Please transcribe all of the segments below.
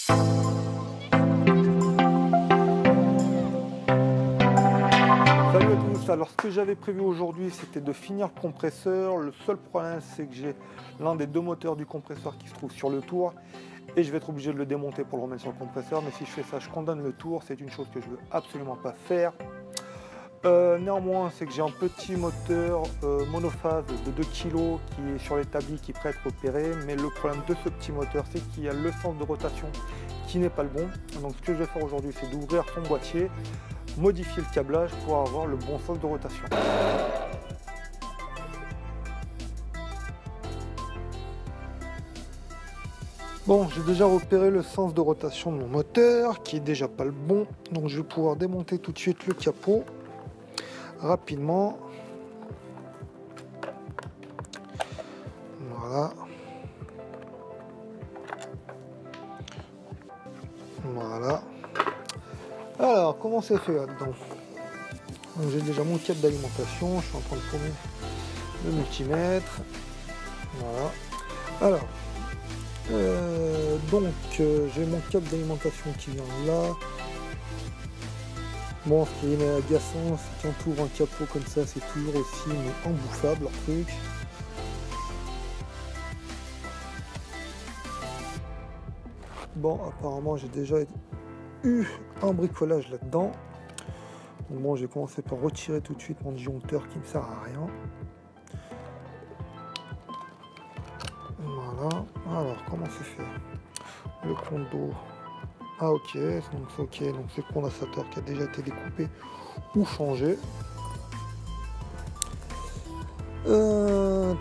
Salut à tous, alors ce que j'avais prévu aujourd'hui c'était de finir le compresseur. Le seul problème c'est que j'ai l'un des deux moteurs du compresseur qui se trouve sur le tour et je vais être obligé de le démonter pour le remettre sur le compresseur, mais si je fais ça je condamne le tour, c'est une chose que je veux absolument pas faire. Néanmoins c'est que j'ai un petit moteur monophase de 2 kg qui est sur l'établi qui prête à opérer, mais le problème de ce petit moteur c'est qu'il y a le sens de rotation qui n'est pas le bon. Donc ce que je vais faire aujourd'hui c'est d'ouvrir son boîtier, modifier le câblage pour avoir le bon sens de rotation. Bon, j'ai déjà repéré le sens de rotation de mon moteur qui est déjà pas le bon, donc je vais pouvoir démonter tout de suite le capot rapidement. Voilà. Voilà. Alors, comment c'est fait là-dedans? J'ai déjà mon câble d'alimentation, je suis en train de tourner le multimètre. Voilà. Alors, j'ai mon câble d'alimentation qui vient là. Bon, ce qui est agaçant, c'est quand tu ouvres un capot comme ça, c'est toujours aussi embouffable leur truc. Bon, apparemment j'ai déjà eu un bricolage là-dedans. Donc bon, j'ai commencé par retirer tout de suite mon disjoncteur qui ne sert à rien. Voilà. Alors, comment c'est fait? Le compte d'eau. Ah ok, donc c'est ok, donc c'est le condensateur qui a déjà été découpé ou changé.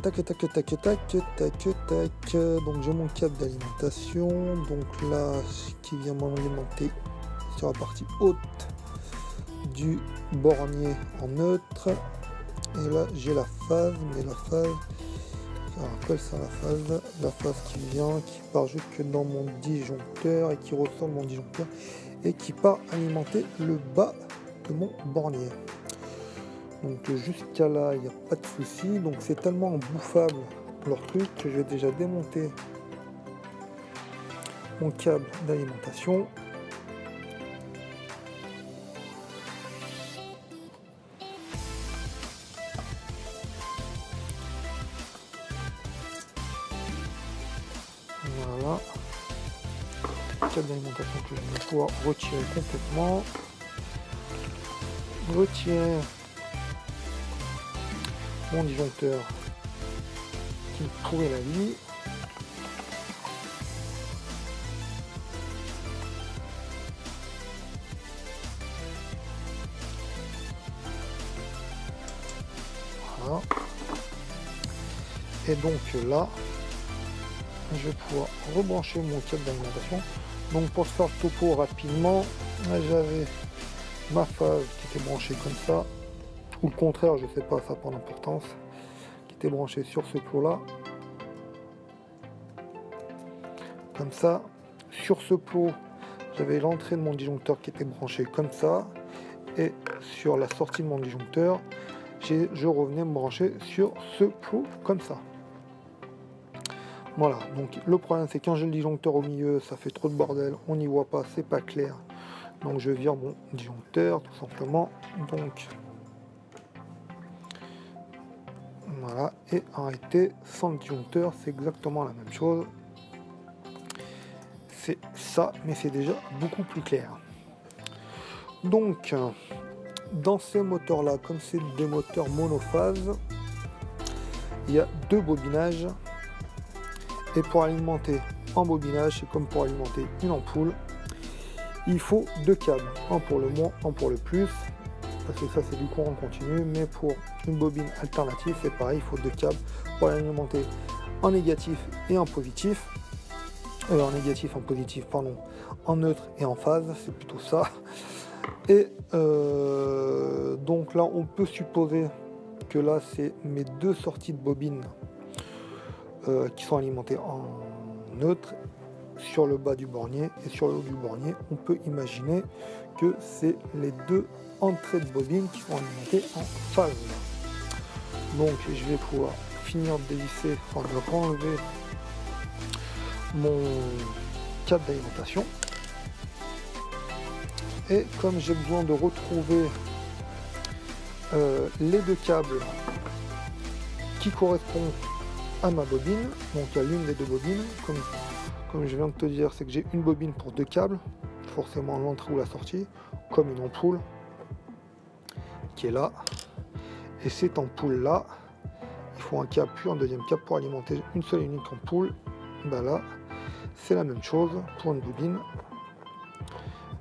Tac. Donc j'ai mon câble d'alimentation, donc là qui vient m'alimenter sur la partie haute du bornier en neutre. Et là j'ai la phase, mais la phase, on appelle ça la phase qui vient, qui part jusque dans mon disjoncteur et qui ressort de mon disjoncteur et qui part alimenter le bas de mon bornier. Donc jusqu'à là il n'y a pas de souci, donc c'est tellement embouffable leur truc que je vais déjà démonter mon câble d'alimentation. Voilà, câble d'alimentation que je vais pouvoir retirer complètement. Retirer mon disjoncteur qui me pourrait la vie. Voilà. Et donc là, je vais pouvoir rebrancher mon câble d'alimentation. Donc pour faire le topo rapidement, j'avais ma phase qui était branchée comme ça, ou le contraire, je sais pas, ça n'a pas d'importance, qui était branchée sur ce plot là, comme ça. Sur ce plot, j'avais l'entrée de mon disjoncteur qui était branchée comme ça, et sur la sortie de mon disjoncteur, je revenais me brancher sur ce plot comme ça. Voilà, donc le problème c'est quand j'ai le disjoncteur au milieu, ça fait trop de bordel, on n'y voit pas, c'est pas clair. Donc je vire mon disjoncteur tout simplement. Donc voilà, et arrêter sans le disjoncteur, c'est exactement la même chose. C'est ça, mais c'est déjà beaucoup plus clair. Donc dans ces moteurs là, comme c'est des moteurs monophase, il y a deux bobinages. Et pour alimenter en bobinage, c'est comme pour alimenter une ampoule, il faut deux câbles, un pour le moins, un pour le plus, parce que ça c'est du courant continu, mais pour une bobine alternative, c'est pareil, il faut deux câbles pour l'alimenter en négatif et en positif. En négatif, en positif, pardon, en neutre et en phase, c'est plutôt ça. Et donc là, on peut supposer que là, c'est mes deux sorties de bobine qui sont alimentées en neutre sur le bas du bornier, et sur le haut du bornier, on peut imaginer que c'est les deux entrées de bobine qui sont alimentées en phase. Donc je vais pouvoir finir de dévisser, enfin de renlever câble d'alimentation. Et comme j'ai besoin de retrouver les deux câbles qui correspondent à ma bobine, donc il y a l'une des deux bobines, comme je viens de te dire, c'est que j'ai une bobine pour deux câbles, forcément l'entrée ou la sortie, comme une ampoule qui est là. Et cette ampoule là, il faut un câble puis un deuxième câble pour alimenter une seule et unique ampoule. Ben là, c'est la même chose pour une bobine.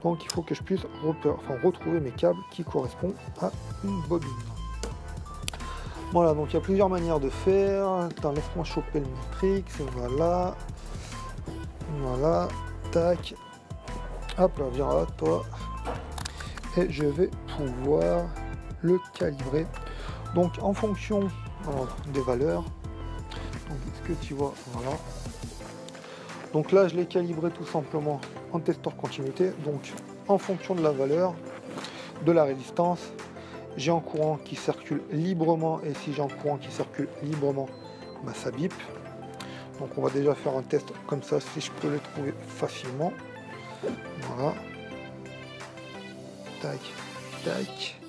Donc il faut que je puisse retrouver mes câbles qui correspondent à une bobine. Voilà, donc il y a plusieurs manières de faire. Attends, laisse-moi choper le matrix. Voilà. Voilà. Tac. Hop là, viens là, toi. Et je vais pouvoir le calibrer. Donc en fonction des valeurs. Donc est-ce que tu vois? Voilà. Donc là, je l'ai calibré tout simplement en testeur continuité. Donc en fonction de la valeur, de la résistance, j'ai un courant qui circule librement. Et si j'ai un courant qui circule librement, bah, ça bip. Donc on va déjà faire un test comme ça si je peux le trouver facilement. Voilà. Tac, tac.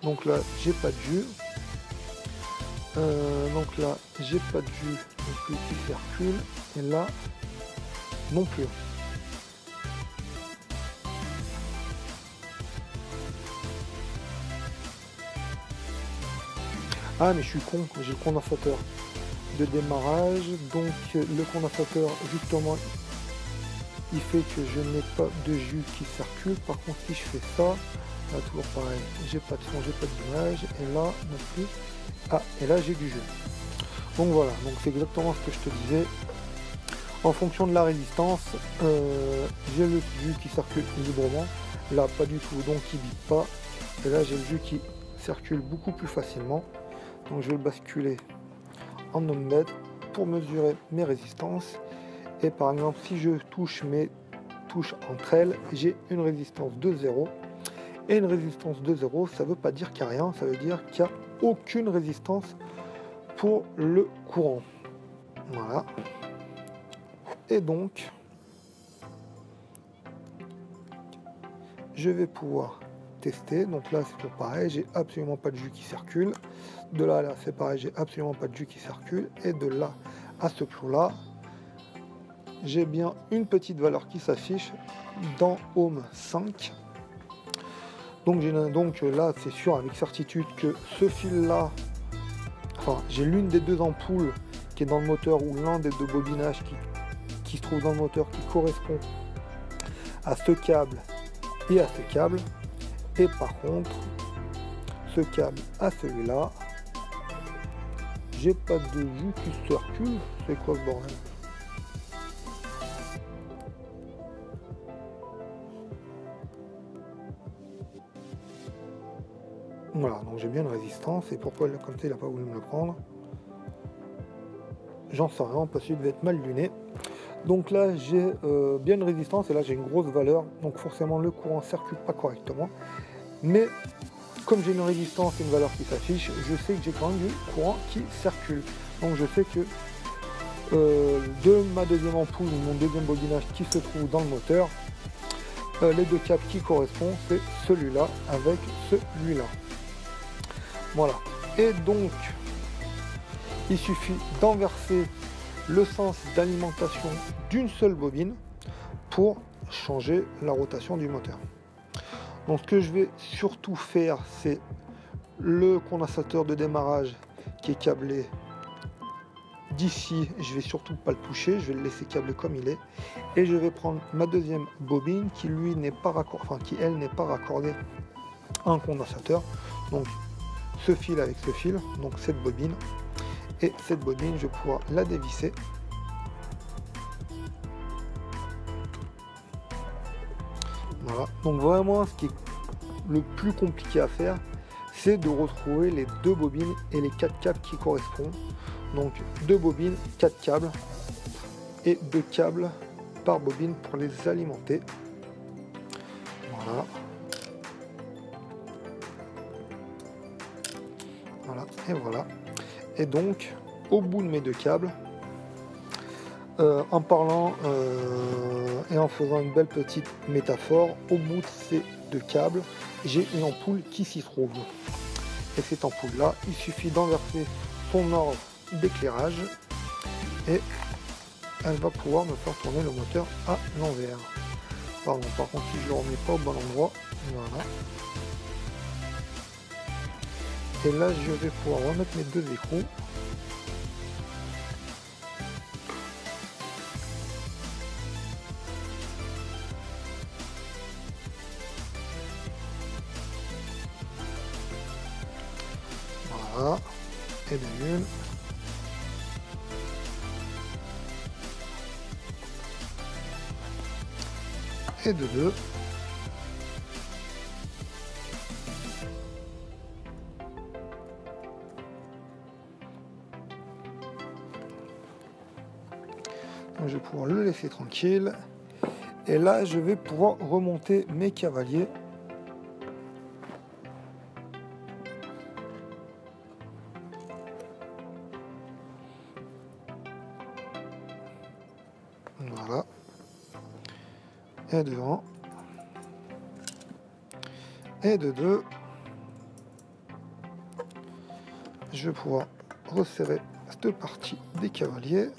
Donc là, j'ai pas de jus. Donc là, j'ai pas de jus non plus qui circule. Et là, non plus. Ah mais je suis con, j'ai le condensateur de démarrage, donc le condensateur justement il fait que je n'ai pas de jus qui circule. Par contre si je fais ça, là toujours pareil, j'ai pas de son, j'ai pas d'image, et là non plus. Ah, et là j'ai du jus. Donc voilà, donc c'est exactement ce que je te disais. En fonction de la résistance, j'ai le jus qui circule librement, là pas du tout, donc il bip pas. Et là j'ai le jus qui circule beaucoup plus facilement. Donc je vais le basculer en ohmmètre pour mesurer mes résistances. Et par exemple, si je touche mes touches entre elles, j'ai une résistance de 0. Et une résistance de 0, ça ne veut pas dire qu'il n'y a rien, ça veut dire qu'il n'y a aucune résistance pour le courant. Voilà. Et donc, je vais pouvoir tester. Donc là, c'est toujours pareil, j'ai absolument pas de jus qui circule. De là à là, c'est pareil, j'ai absolument pas de jus qui circule. Et de là à ce clou-là, j'ai bien une petite valeur qui s'affiche dans ohm 5. Donc là, c'est sûr avec certitude que ce fil-là, enfin, j'ai l'une des deux ampoules qui est dans le moteur ou l'un des deux bobinages qui se trouve dans le moteur qui correspond à ce câble et à ce câble. Et par contre, ce câble à celui-là, j'ai pas de jus qui circule. C'est quoi ce bordel? Voilà, donc j'ai bien une résistance. Et pourquoi comme ça il n'a pas voulu me le prendre? J'en sais rien, parce qu'il devait être mal luné. Donc là j'ai bien une résistance et là j'ai une grosse valeur. Donc forcément le courant ne circule pas correctement. Mais comme j'ai une résistance et une valeur qui s'affiche, je sais que j'ai quand même du courant qui circule. Donc je sais que de ma deuxième ampoule ou mon deuxième bobinage qui se trouve dans le moteur, les deux câbles qui correspondent, c'est celui-là avec celui-là. Voilà. Et donc, il suffit d'enverser le sens d'alimentation d'une seule bobine pour changer la rotation du moteur. Donc ce que je vais surtout faire, c'est le condensateur de démarrage qui est câblé d'ici. Je vais surtout pas le toucher, je vais le laisser câblé comme il est. Et je vais prendre ma deuxième bobine qui lui n'est pas raccordée, enfin qui elle n'est pas raccordée à un condensateur. Donc ce fil avec ce fil, donc cette bobine. Et cette bobine, je vais pouvoir la dévisser. Voilà, donc vraiment ce qui est le plus compliqué à faire, c'est de retrouver les deux bobines et les 4 câbles qui correspondent. Donc 2 bobines, 4 câbles et 2 câbles par bobine pour les alimenter. Voilà. Voilà, et voilà. Et donc, au bout de mes 2 câbles, en parlant et en faisant une belle petite métaphore, au bout de ces deux câbles, j'ai une ampoule qui s'y trouve. Et cette ampoule-là, il suffit d'enverser son ordre d'éclairage et elle va pouvoir me faire tourner le moteur à l'envers. Pardon, par contre, si je le remets pas au bon endroit, voilà. Et là, je vais pouvoir remettre mes deux écrous. Voilà, et de une. Et de deux. Donc je vais pouvoir le laisser tranquille. Et là, je vais pouvoir remonter mes cavaliers. Voilà. Et de 1. Et de 2. Je vais pouvoir resserrer cette partie des cavaliers.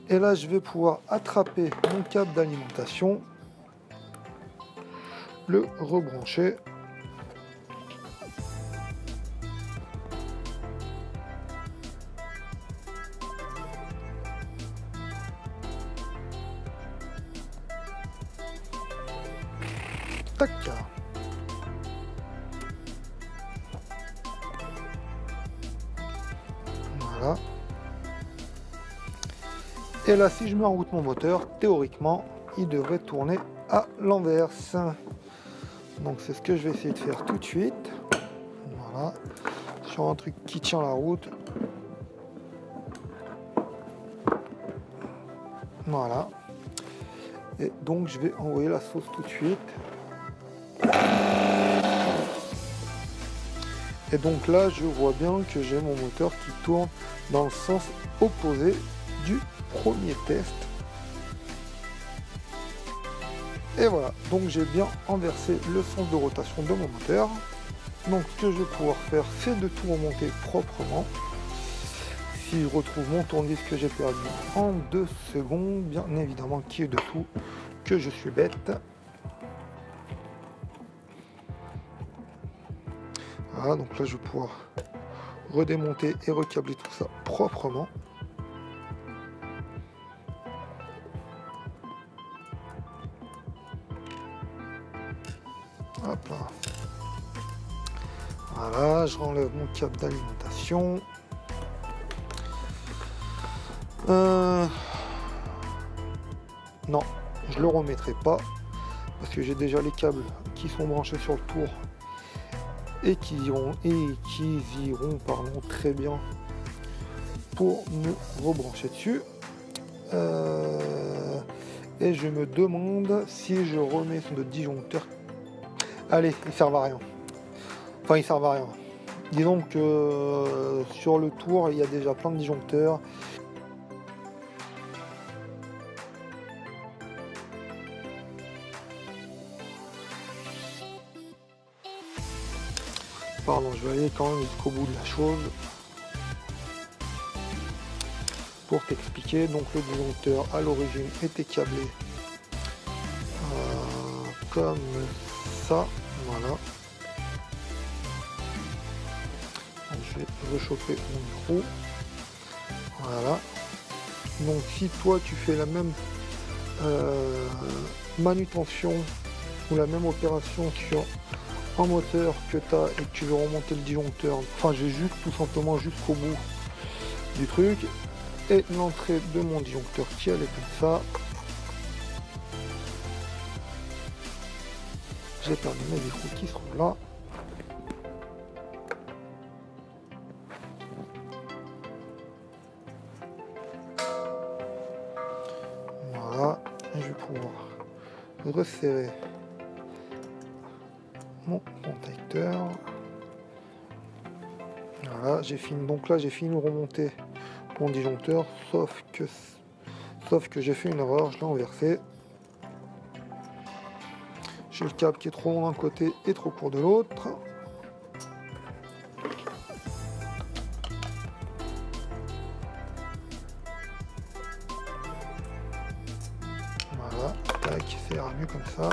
Et là, je vais pouvoir attraper mon câble d'alimentation, le rebrancher. Tac. Voilà. Et là, si je mets en route mon moteur, théoriquement, il devrait tourner à l'inverse. Donc c'est ce que je vais essayer de faire tout de suite. Voilà. Sur un truc qui tient la route. Voilà. Et donc je vais envoyer la sauce tout de suite. Et donc là, je vois bien que j'ai mon moteur qui tourne dans le sens opposé du premier test. Et voilà, donc j'ai bien inversé le sens de rotation de mon moteur. Donc ce que je vais pouvoir faire, c'est de tout remonter proprement. Si je retrouve mon tournevis que j'ai perdu en 2 secondes, bien évidemment qui est dessous, que je suis bête. Voilà, donc là je vais pouvoir redémonter et recabler tout ça proprement. Hop là. Voilà, je renlève mon câble d'alimentation. Non, je le remettrai pas parce que j'ai déjà les câbles qui sont branchés sur le tour et qui iront pardon, très bien pour me rebrancher dessus. Et je me demande si je remets ce disjoncteur. Allez, ils servent à rien. Enfin, ils servent à rien. Disons que sur le tour, il y a déjà plein de disjoncteurs. Pardon, je vais aller quand même jusqu'au bout de la chose. Pour t'expliquer, donc le disjoncteur à l'origine était câblé comme ça, voilà. Donc, je vais réchauffer mon micro, voilà. Donc si toi tu fais la même manutention ou la même opération sur un moteur que tu as et que tu veux remonter le disjoncteur, enfin j'ai juste tout simplement jusqu'au bout du truc, et l'entrée de mon disjoncteur qui allait comme ça. J'ai perdu mes écrous qui sont là. Voilà, et je vais pouvoir resserrer mon contacteur. Voilà, j'ai fini. Donc là, j'ai fini de remonter mon disjoncteur, sauf sauf que j'ai fait une erreur, je l'ai inversé. J'ai le câble qui est trop long d'un côté et trop court de l'autre. Voilà, tac, ça ira mieux comme ça.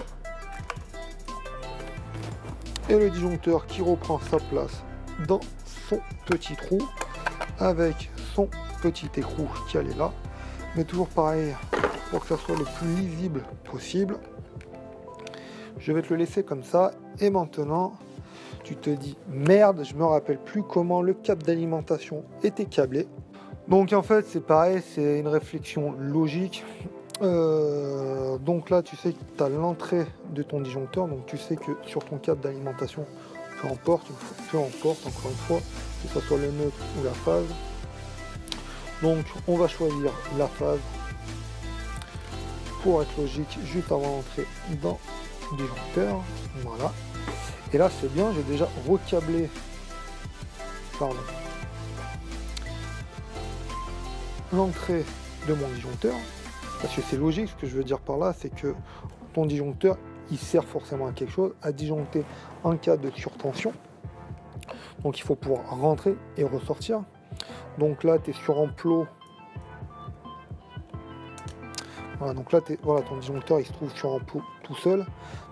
Et le disjoncteur qui reprend sa place dans son petit trou avec son petit écrou qui allait là. Mais toujours pareil, pour que ça soit le plus lisible possible. Je vais te le laisser comme ça. Et maintenant, tu te dis, merde, je me rappelle plus comment le câble d'alimentation était câblé. Donc en fait, c'est pareil, c'est une réflexion logique. Donc là, tu sais que tu as l'entrée de ton disjoncteur. Donc tu sais que sur ton câble d'alimentation, peu importe, encore une fois, que ce soit le neutre ou la phase. Donc on va choisir la phase pour être logique juste avant d'entrer dans le disjoncteur. Voilà. Et là c'est bien, j'ai déjà recablé l'entrée de mon disjoncteur. Parce que c'est logique, ce que je veux dire par là, c'est que ton disjoncteur, il sert forcément à quelque chose, à disjoncter en cas de surtension. Donc il faut pouvoir rentrer et ressortir. Donc là, tu es sur un plot. Voilà, donc là, voilà, ton disjoncteur, il se trouve sur un plot tout seul.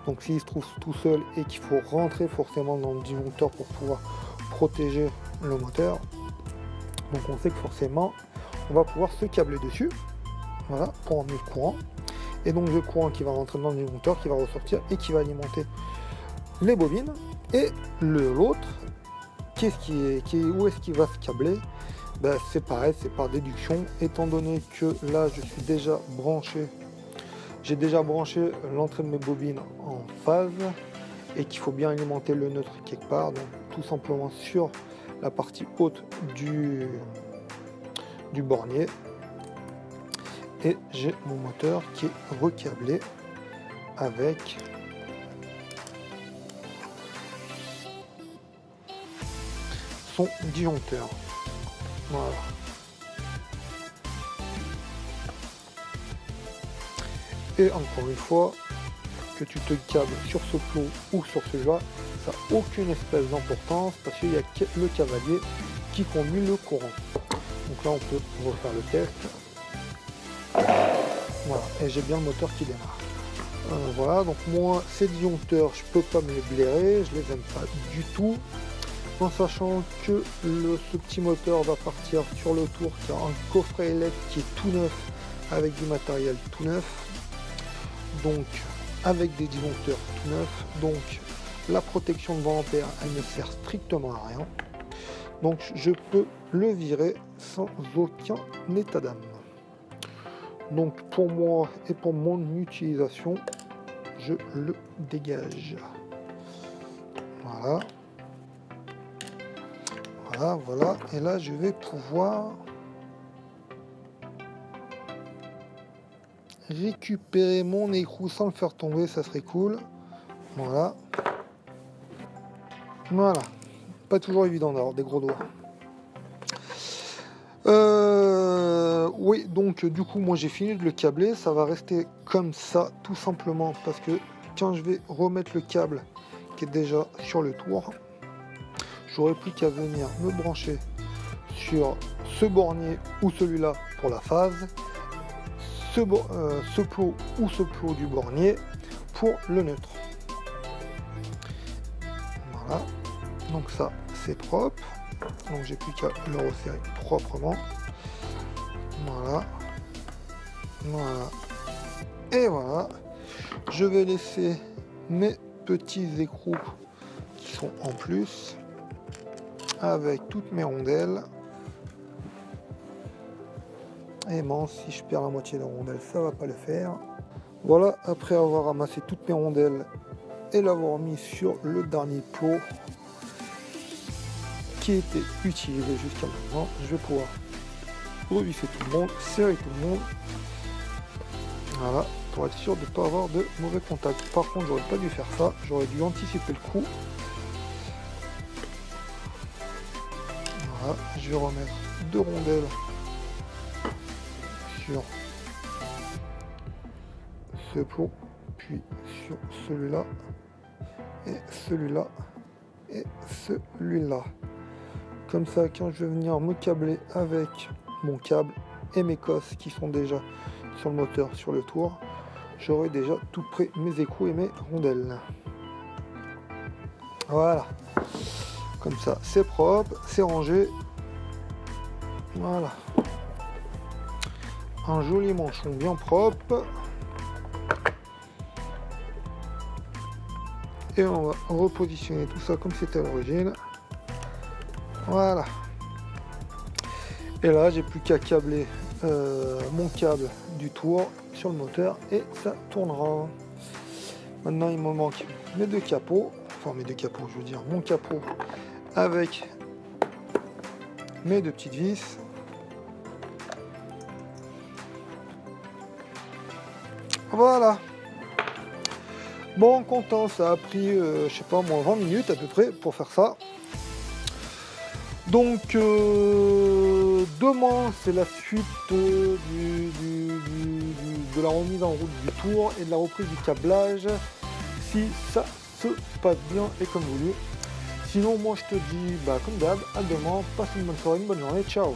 Donc s'il se trouve tout seul et qu'il faut rentrer forcément dans le disjoncteur pour pouvoir protéger le moteur, donc on sait que forcément, on va pouvoir se câbler dessus. Voilà, pour emmener le courant. Et donc le courant qui va rentrer dans le disjoncteur, qui va ressortir et qui va alimenter les bobines. Et l'autre, où est-ce qu'il va se câbler? Ben, c'est pareil, c'est par déduction, étant donné que là je suis déjà branché, j'ai déjà branché l'entrée de mes bobines en phase et qu'il faut bien alimenter le neutre quelque part, donc tout simplement sur la partie haute du bornier. Et j'ai mon moteur qui est recablé avec son disjoncteur. Voilà. Et encore une fois, que tu te câbles sur ce plot ou sur celui-là, ça n'a aucune espèce d'importance parce qu'il y a le cavalier qui conduit le courant. Donc là, on peut refaire le test. Voilà, et j'ai bien le moteur qui démarre. Voilà, donc moi, ces disjoncteurs, je peux pas me les blairer, je les aime pas du tout. En sachant que ce petit moteur va partir sur le tour qui a un coffret électrique qui est tout neuf avec du matériel tout neuf, donc avec des disjoncteurs tout neufs, donc la protection de 20 ampères elle ne sert strictement à rien, donc je peux le virer sans aucun état d'âme. Donc pour moi et pour mon utilisation, je le dégage. Voilà. Voilà, et là je vais pouvoir récupérer mon écrou sans le faire tomber, ça serait cool. Voilà, pas toujours évident d'avoir des gros doigts. Oui, donc du coup moi j'ai fini de le câbler, ça va rester comme ça tout simplement parce que quand je vais remettre le câble qui est déjà sur le tour, j'aurai plus qu'à venir me brancher sur ce bornier ou celui-là pour la phase, ce plot ou ce plot du bornier pour le neutre. Voilà, donc ça c'est propre, donc j'ai plus qu'à le resserrer proprement. Voilà, et voilà, je vais laisser mes petits écrous qui sont en plus avec toutes mes rondelles. Et bon, si je perds la moitié de la rondelle, ça va pas le faire. Voilà, après avoir ramassé toutes mes rondelles et l'avoir mis sur le dernier plot qui était utilisé jusqu'à maintenant, je vais pouvoir revisser tout le monde, serrer tout le monde. Voilà, pour être sûr de ne pas avoir de mauvais contact. Par contre, j'aurais pas dû faire ça, j'aurais dû anticiper le coup. Voilà, je vais remettre deux rondelles sur ce pot, puis sur celui-là, et celui-là, et celui-là. Comme ça, quand je vais venir me câbler avec mon câble et mes cosses qui sont déjà sur le moteur, sur le tour, j'aurai déjà tout prêt mes écrous et mes rondelles. Voilà. Comme ça, c'est propre, c'est rangé. Voilà. Un joli manchon bien propre. Et on va repositionner tout ça comme c'était à l'origine. Voilà. Et là, j'ai plus qu'à câbler mon câble du tour sur le moteur et ça tournera. Maintenant, il me manque mes deux capots. Enfin, mes deux capots, je veux dire mon capot avec mes deux petites vis. Voilà. Bon, content, ça a pris, je sais pas, moins 20 minutes à peu près pour faire ça. Donc, demain, c'est la suite de la remise en route du tour et de la reprise du câblage, si ça se passe bien et comme voulu. Sinon, moi, je te dis, comme d'hab, à demain, passe une bonne soirée, une bonne journée, ciao.